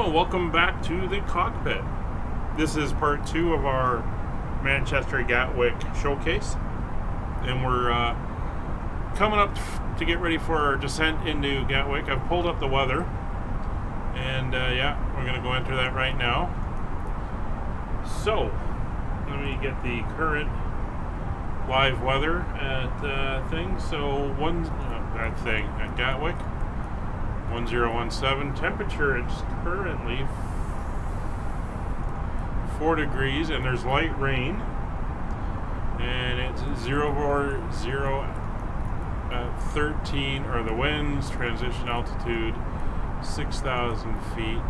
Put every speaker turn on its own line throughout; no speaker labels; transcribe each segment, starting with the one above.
Hello and welcome back to the cockpit. This is part 2 of our Manchester Gatwick showcase, and we're coming up to get ready for our descent into Gatwick. I've pulled up the weather, and yeah, we're going to go enter that right now. So, let me get the current live weather at things. So, at Gatwick. 1017. Temperature is currently 4 degrees, and there's light rain, and it's 13, or the winds, transition altitude 6,000 feet,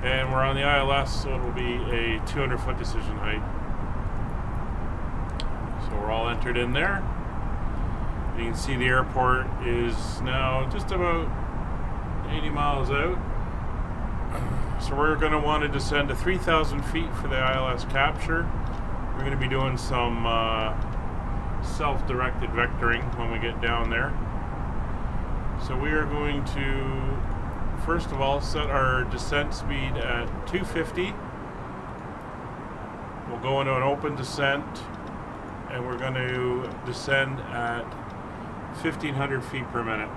and we're on the ILS, so it'll be a 200-foot decision height. So we're all entered in there. You can see the airport is now just about 80 miles out. So we're going to want to descend to 3,000 feet for the ILS capture. We're going to be doing some self-directed vectoring when we get down there. So we are going to, first of all, set our descent speed at 250. We'll go into an open descent, and we're going to descend at 1,500 feet per minute.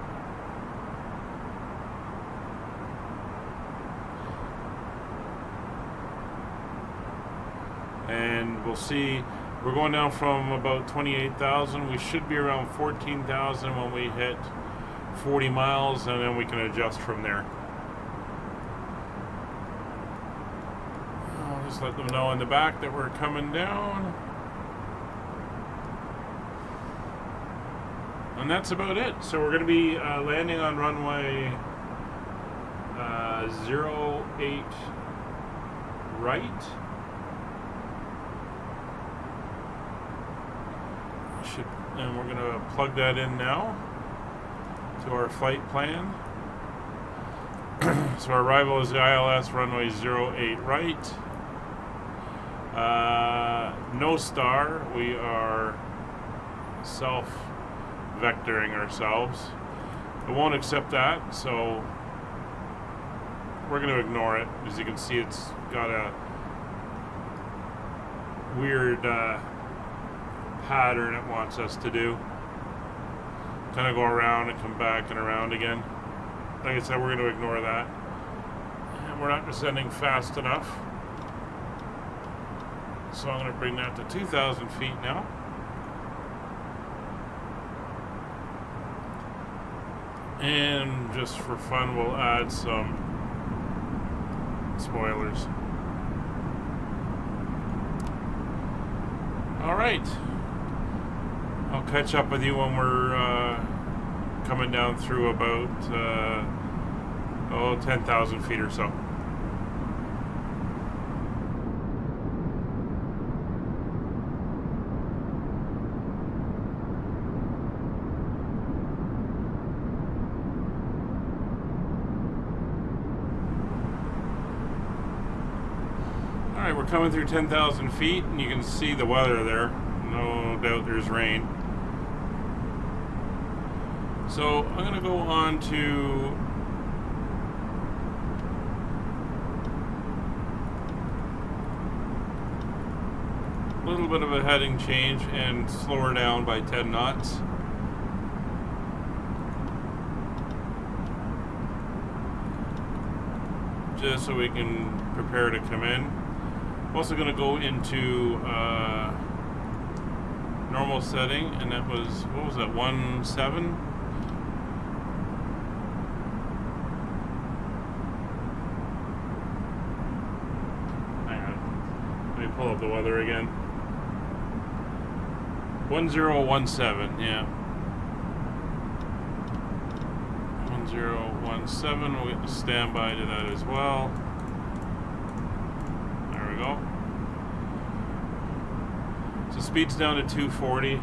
And we'll see, we're going down from about 28,000. We should be around 14,000 when we hit 40 miles, and then we can adjust from there. I'll just let them know in the back that we're coming down. And that's about it. So we're going to be landing on runway 08 right. And we're going to plug that in now to our flight plan. So our arrival is the ILS runway 08 right. No star. We are self-vectoring ourselves. It won't accept that, so we're going to ignore it. As you can see, it's got a weird pattern it wants us to do. Kind of go around and come back and around again. Like I said, we're going to ignore that. And we're not descending fast enough. So I'm going to bring that to 2,000 feet now. And just for fun, we'll add some spoilers. All right. I'll catch up with you when we're coming down through about 10,000 feet or so. Alright, we're coming through 10,000 feet, and you can see the weather there. No doubt there's rain. So I'm going to go on to a little bit of a heading change and slow her down by 10 knots. Just so we can prepare to come in. I'm also going to go into normal setting, and that was, what was that, 1.7? Pull up the weather again. 1017, yeah. 1017, we'll get the standby to that as well. There we go. So speed's down to 240.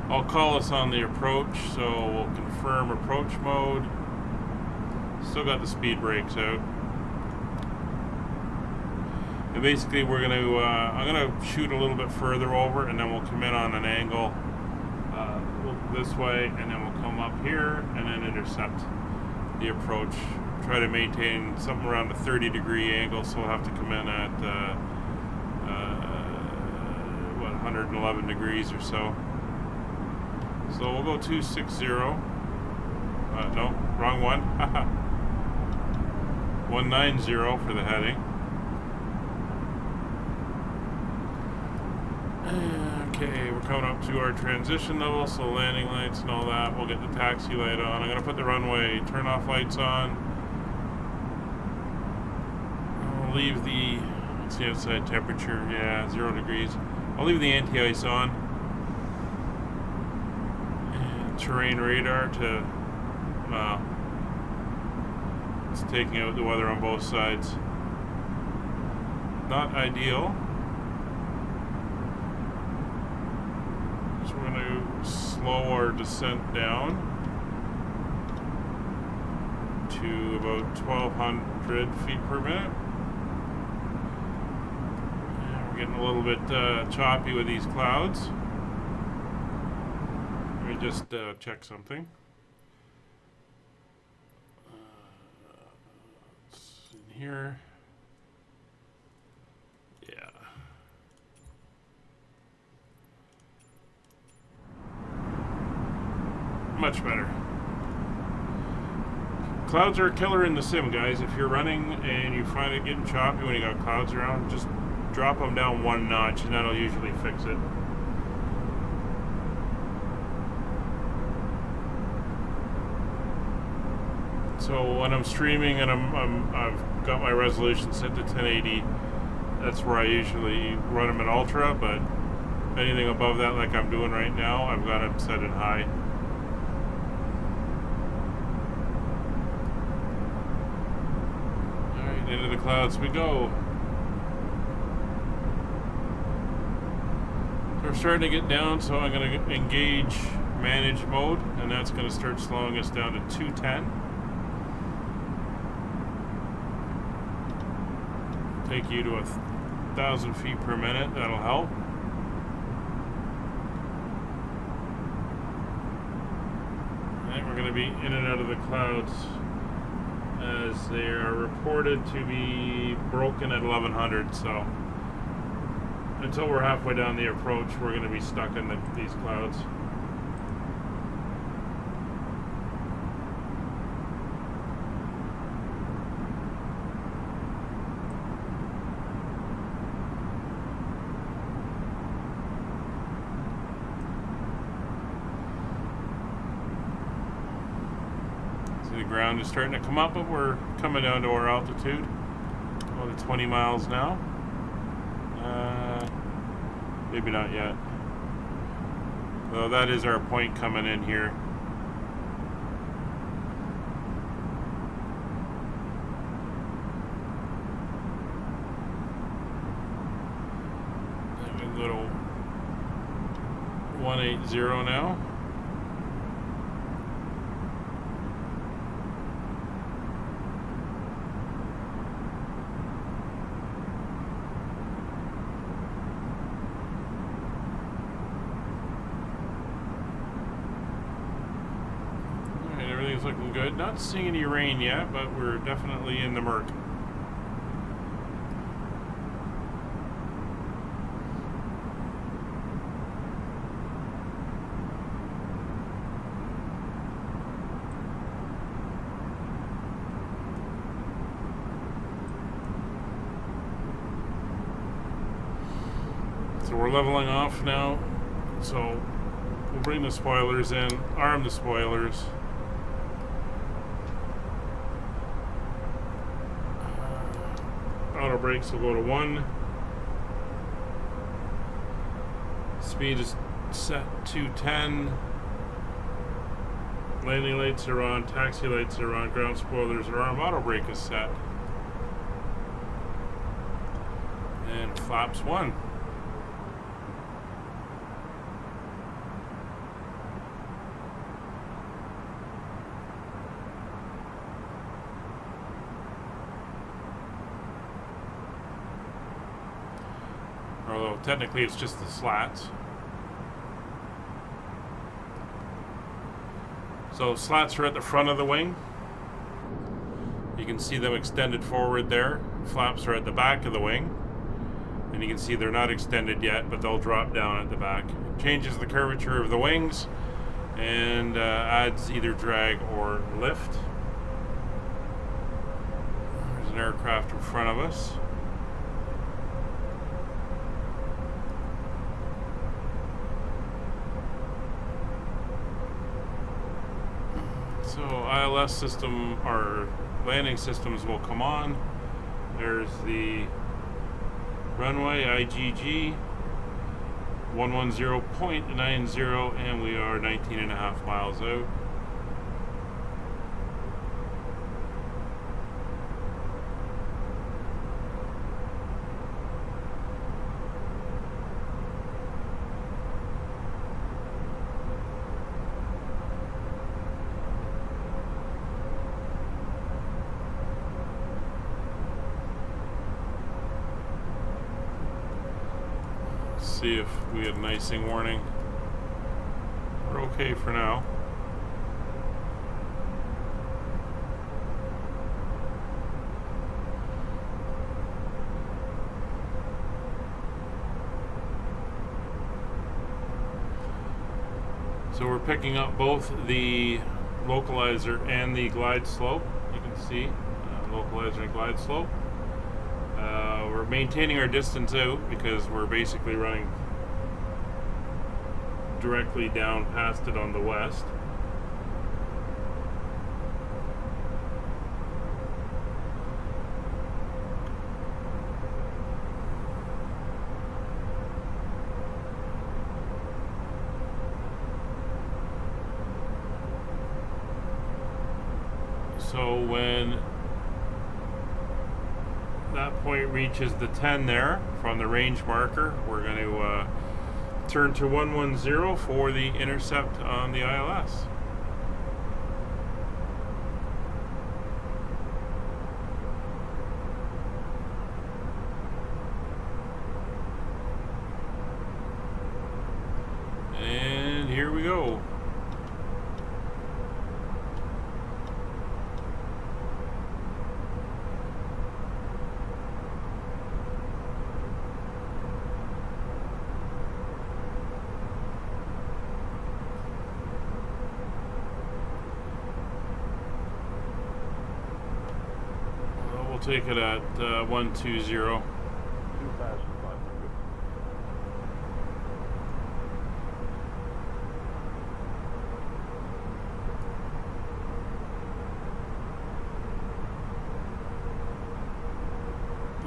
I'll call us on the approach, so we'll confirm approach mode. Still got the speed brakes out. And basically, we're going to, I'm going to shoot a little bit further over, and then we'll come in on an angle this way, and then we'll come up here and then intercept the approach try to maintain something around a 30-degree angle, so we'll have to come in at what, 111 degrees or so. So we'll go 260. No, wrong one. 190 for the heading. Okay, we're coming up to our transition level, so landing lights and all that. We'll get the taxi light on. I'm going to put the runway turn off lights on. I'll leave the, what's the outside temperature? Yeah, 0 degrees. I'll leave the anti-ice on. And terrain radar to, it's taking out the weather on both sides. Not ideal. So we're going to slow our descent down to about 1,200 feet per minute. And we're getting a little bit choppy with these clouds. Let me just check something. It's in here. Yeah. Much better. Clouds are a killer in the sim, guys. If you're running and you find it getting choppy when you got clouds around, just drop them down 1 notch and that'll usually fix it. So when I'm streaming and I've got my resolution set to 1080, that's where I usually run them in ultra, but anything above that, like I'm doing right now, I've got it set in high. Alright, into the clouds we go. So we're starting to get down, so I'm going to engage manage mode, and that's going to start slowing us down to 210. Take you to 1,000 feet per minute. That'll help. And we're going to be in and out of the clouds as they are reported to be broken at 1,100. So until we're halfway down the approach, we're going to be stuck in these clouds. The ground is starting to come up, but we're coming down to our altitude. About 20 miles now. Maybe not yet. So that is our point coming in here. I'm going to go to 180 now. Everything's looking good. Not seeing any rain yet, but we're definitely in the murk. So we're leveling off now. So we'll bring the spoilers in, arm the spoilers. Auto brakes will go to 1. Speed is set to 10. Landing lights are on, taxi lights are on, ground spoilers are on, auto brake is set. And flaps 1. Although technically it's just the slats. So slats are at the front of the wing. You can see them extended forward there. Flaps are at the back of the wing. And you can see they're not extended yet, but they'll drop down at the back. It changes the curvature of the wings and adds either drag or lift. There's an aircraft in front of us. So ILS system, our landing systems will come on. There's the runway IGG 110.90, and we are 19.5 miles out. See if we had an icing warning. We're okay for now. So we're picking up both the localizer and the glide slope. You can see localizer and glide slope. We're maintaining our distance out because we're basically running directly down past it on the west. So when that point reaches the 10 there from the range marker, we're going to turn to 110 for the intercept on the ILS. And here we go. Take it at 120.
2,500.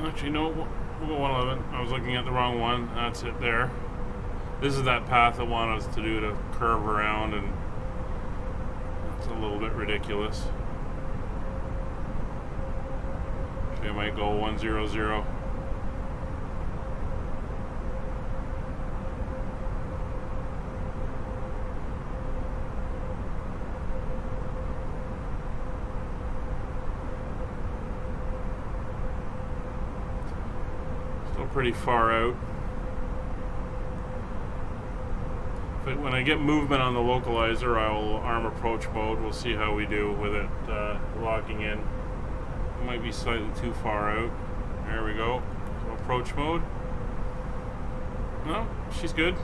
Actually, no, we'll go 111. I was looking at the wrong one. That's it there. This is that path I want us to do to curve around, and it's a little bit ridiculous. I might go 100. Still pretty far out. But when I get movement on the localizer, I will arm approach mode. We'll see how we do with it locking in. Might be slightly too far out. There we go. So approach mode. No, she's good.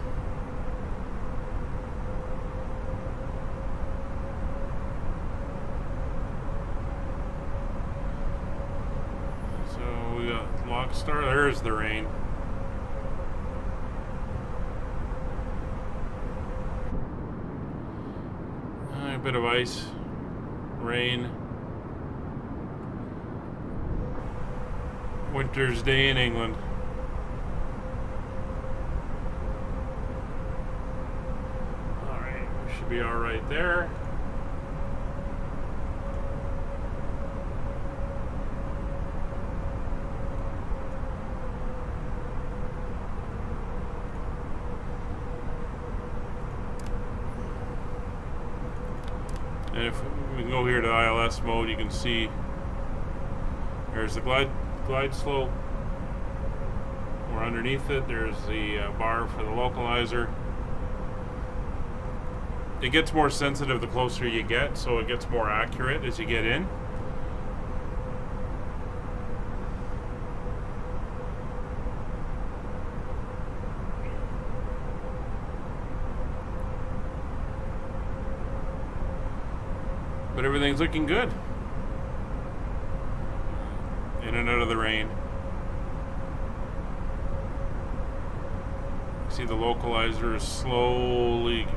So we got lock star. There's the rain. A bit of ice, rain. Winter's day in England. Alright, we should be alright there. And if we can go here to ILS mode, you can see there's the glide slope. We're underneath it. There's the bar for the localizer. It gets more sensitive the closer you get, so it gets more accurate as you get in. But everything's looking good. In and out of the rain. See the localizer is slowly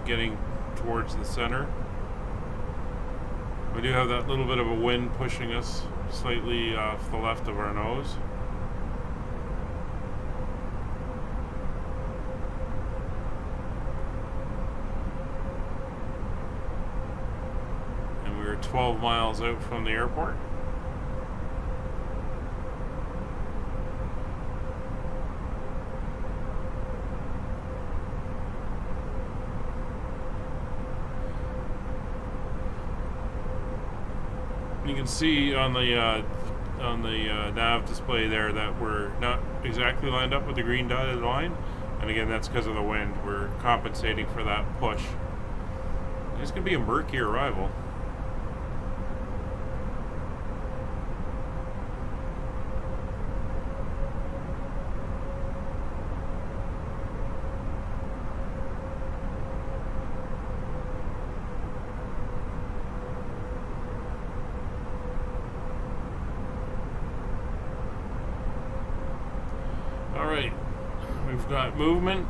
getting towards the center. We do have that little bit of a wind pushing us slightly off the left of our nose. And we were 12 miles out from the airport. You can see on the nav display there that we're not exactly lined up with the green dotted line, and again that's because of the wind. We're compensating for that push. It's going to be a murky arrival. Alright, we've got movement.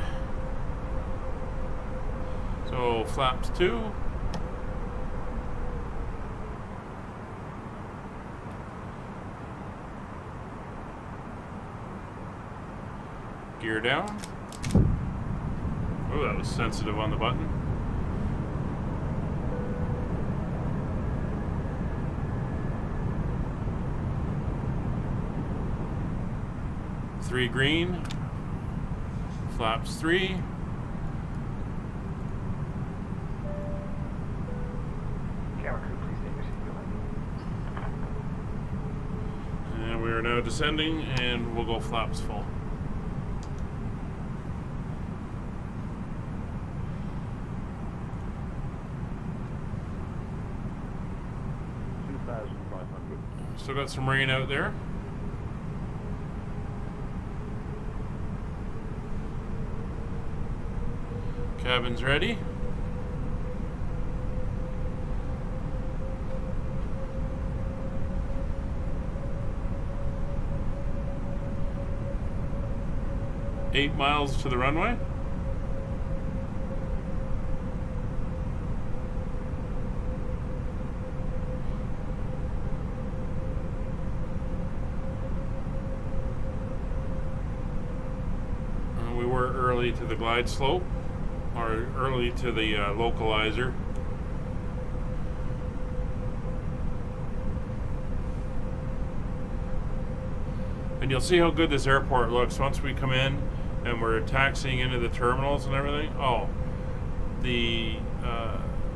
So flaps 2. Gear down. Oh, that was sensitive on the button. Three green, flaps 3. And we are now descending, and we'll go flaps full. Still got some rain out there. Cabin's ready. Eight miles to the runway. We were early to the glide slope. Or early to the localizer. And you'll see how good this airport looks once we come in and we're taxiing into the terminals and everything. Oh, the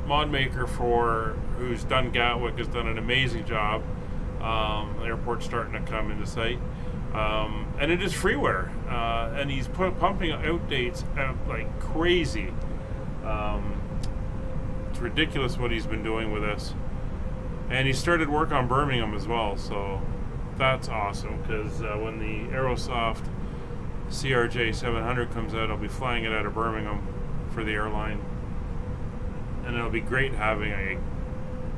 mod maker who's done Gatwick has done an amazing job. The airport's starting to come into sight. And it is freeware, and he's pumping out dates out like crazy. It's ridiculous what he's been doing with this, and he started work on Birmingham as well, so that's awesome, because when the Aerosoft CRJ 700 comes out, I'll be flying it out of Birmingham for the airline, and it'll be great having a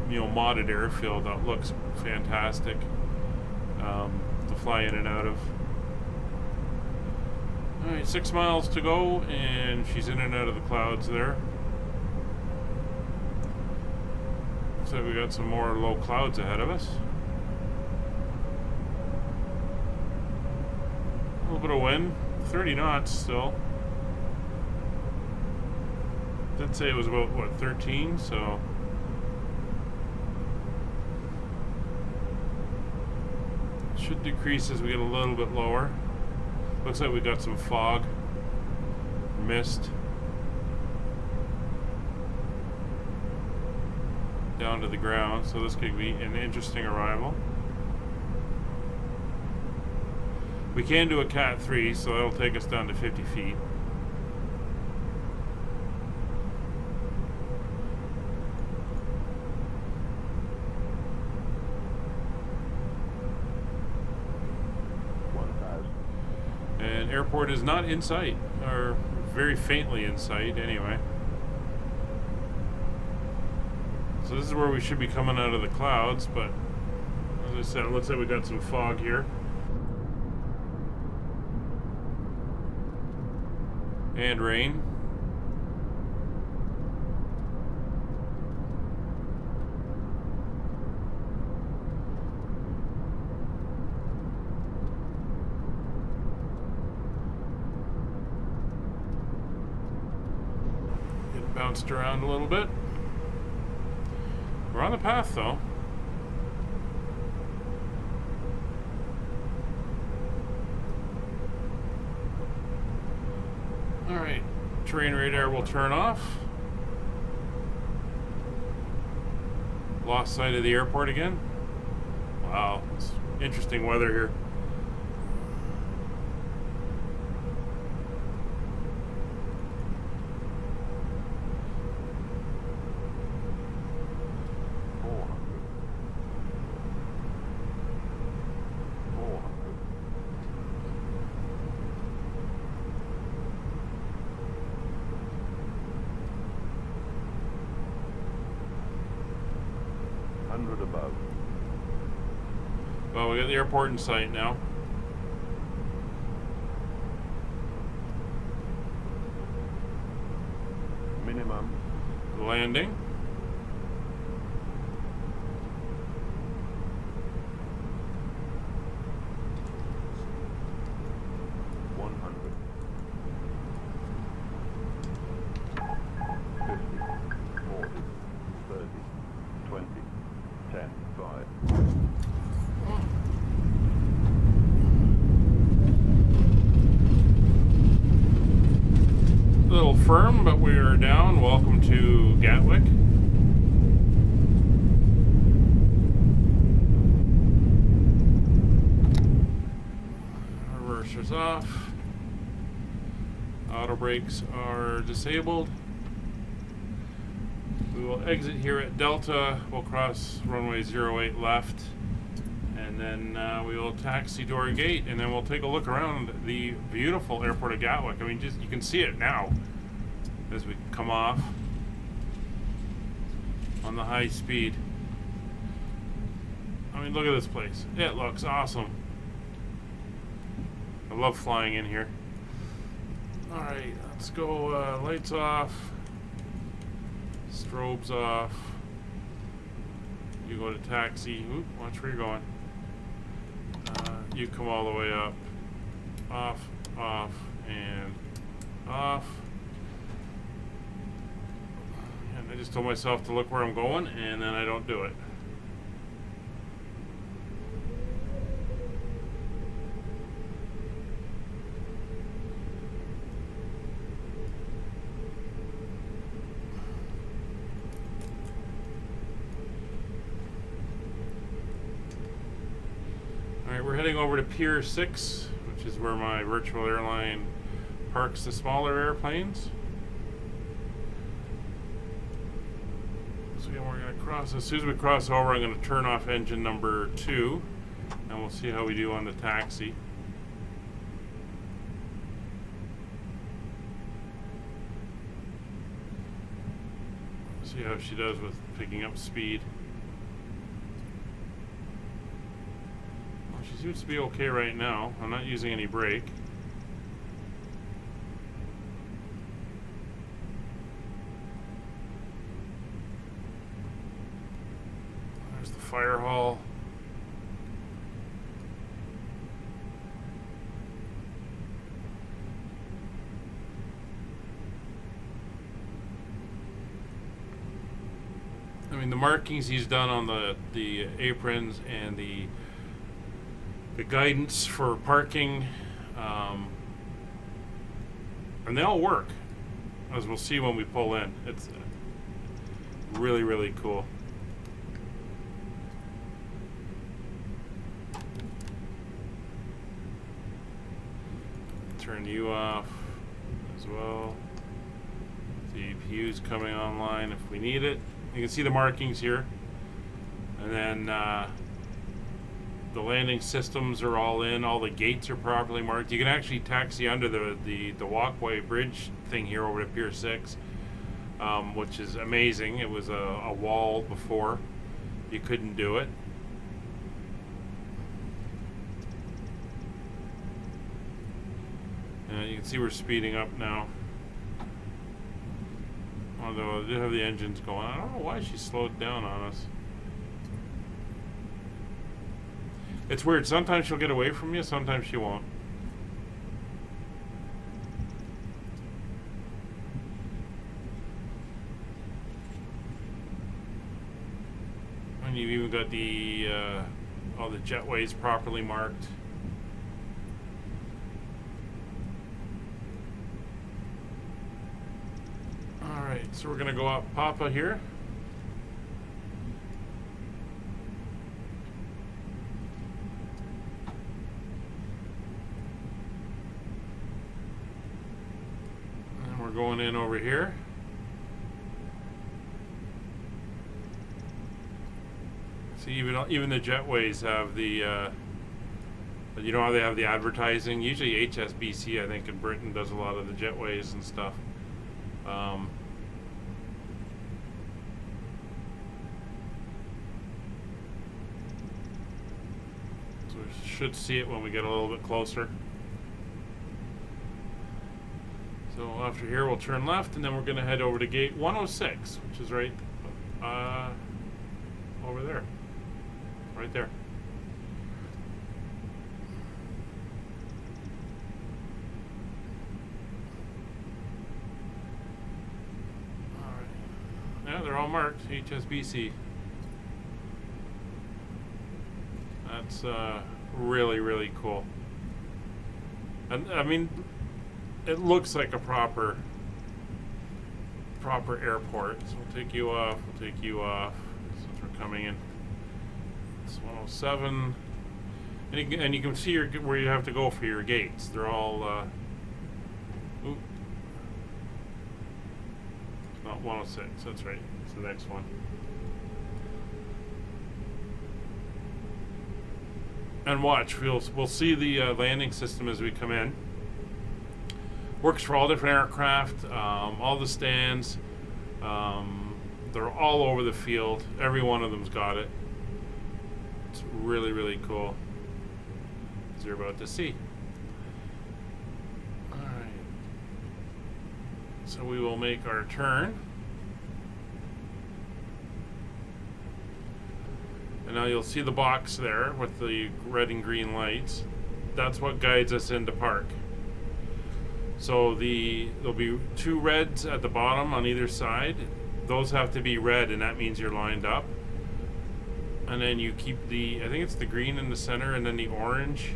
modded airfield that looks fantastic to fly in and out of. Alright, 6 miles to go, and she's in and out of the clouds there. Looks like we got some more low clouds ahead of us. A little bit of wind, 30 knots still. Did say it was about, what, 13, so... should decrease as we get a little bit lower. Looks like we got some fog, mist down to the ground, so this could be an interesting arrival. We can do a Cat 3, so that'll take us down to 50 feet. Airport is not in sight, or very faintly in sight anyway. So this is where we should be coming out of the clouds, but as I said, it looks like we got some fog here. And rain. It bounced around a little bit. We're on the path though. Alright, terrain radar will turn off. Lost sight of the airport again. Wow, it's interesting weather here.
Above.
Well, we got the airport in sight now.
Minimum.
Landing. A little firm, but we are down. Welcome to Gatwick. Reverser's off. Auto brakes are disabled. We will exit here at Delta. We'll cross runway 08 left, and then we will taxi to our gate, and then we'll take a look around the beautiful airport of Gatwick. I mean, just you can see it now as we come off on the high speed. I mean, look at this place. It looks awesome. I love flying in here. All right, let's go. Lights off. Strobes off. You go to taxi. Oop, watch where you're going. You come all the way up. Off, off, and off. And I just told myself to look where I'm going, and then I don't do it. Alright, we're heading over to Pier 6, which is where my virtual airline parks the smaller airplanes. So we're going to cross. As soon as we cross over, I'm going to turn off engine number 2, and we'll see how we do on the taxi. See how she does with picking up speed. She seems to be okay right now. I'm not using any brake. There's the fire hall. I mean, the markings he's done on the aprons and the guidance for parking, and they all work, as we'll see when we pull in. It's really, really cool. Turn you off as well. The PU's coming online if we need it. You can see the markings here, and then the landing systems are all in. All the gates are properly marked. You can actually taxi under the walkway bridge thing here over to Pier 6. which is amazing. It was a wall before. You couldn't do it. And you can see we're speeding up now. Although I did have the engines going. I don't know why she slowed down on us. It's weird. Sometimes she'll get away from you, sometimes she won't. And you've even got the all the jetways properly marked. Alright, so we're gonna go up Papa here. And we're going in over here. See, even the jetways have the you know how they have the advertising? Usually HSBC, I think, in Britain does a lot of the jetways and stuff. So we should see it when we get a little bit closer. So after here, we'll turn left, and then we're going to head over to gate 106, which is right over there. Right there. Alright. Yeah, they're all marked HSBC. That's really, really cool. And I mean, it looks like a proper airport. So we'll take you off, since we're coming in. It's 107, and you can see where you have to go for your gates. They're all not 106. That's right. It's the next one. And watch, we'll see the landing system as we come in. Works for all different aircraft, all the stands. They're all over the field. Every one of them's got it. It's really, really cool, as you're about to see. Alright. So we will make our turn. And now you'll see the box there with the red and green lights. That's what guides us into park. So there'll be two reds at the bottom on either side. Those have to be red, and that means you're lined up. And then you keep I think it's the green in the center, and then the orange.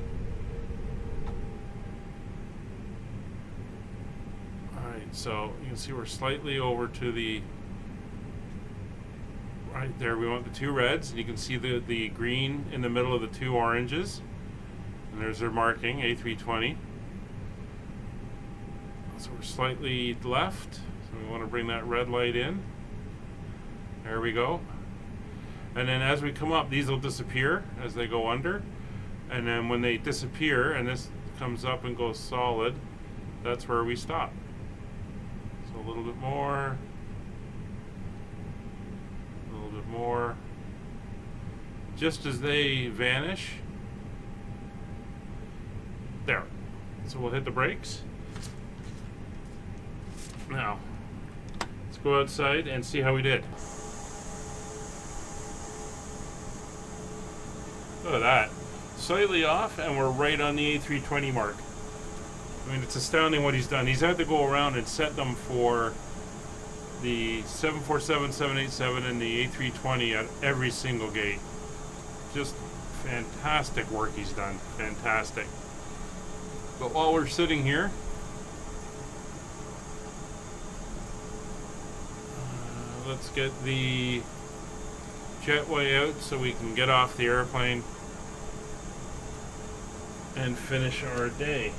Alright, so you can see we're slightly over to the right there. We want the two reds, and you can see the green in the middle of the two oranges. And there's their marking, A320. So we're slightly left. So we want to bring that red light in. There we go. And then as we come up, these will disappear as they go under. And then when they disappear and this comes up and goes solid, that's where we stop. So a little bit more. A little bit more. Just as they vanish. There. So we'll hit the brakes. Now, let's go outside and see how we did. Look at that. Slightly off, and we're right on the A320 mark. I mean, it's astounding what he's done. He's had to go around and set them for the 747, 787, and the A320 at every single gate. Just fantastic work he's done. Fantastic. But while we're sitting here, let's get the jetway out so we can get off the airplane and finish our day.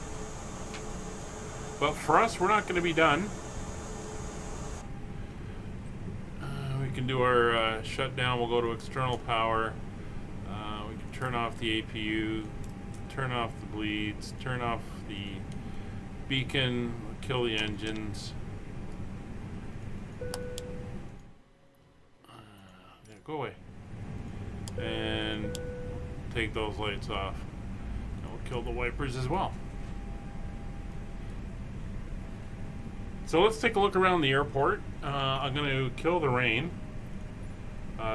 But for us, we're not going to be done. We can do our shutdown. We'll go to external power. We can turn off the APU, turn off the bleeds, turn off the beacon, kill the engines. Yeah, go away. And take those lights off. And we'll kill the wipers as well. So let's take a look around the airport. I'm going to kill the rain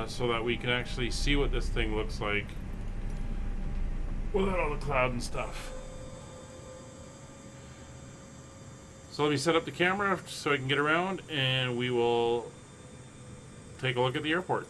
so that we can actually see what this thing looks like without all the cloud and stuff. So let me set up the camera so I can get around, and we will take a look at the airport.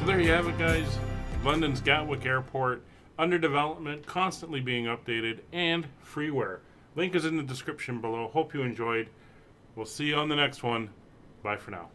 There you have it, guys. London's Gatwick Airport, under development, constantly being updated, and freeware. Link is in the description below. Hope you enjoyed. We'll see you on the next one. Bye for now.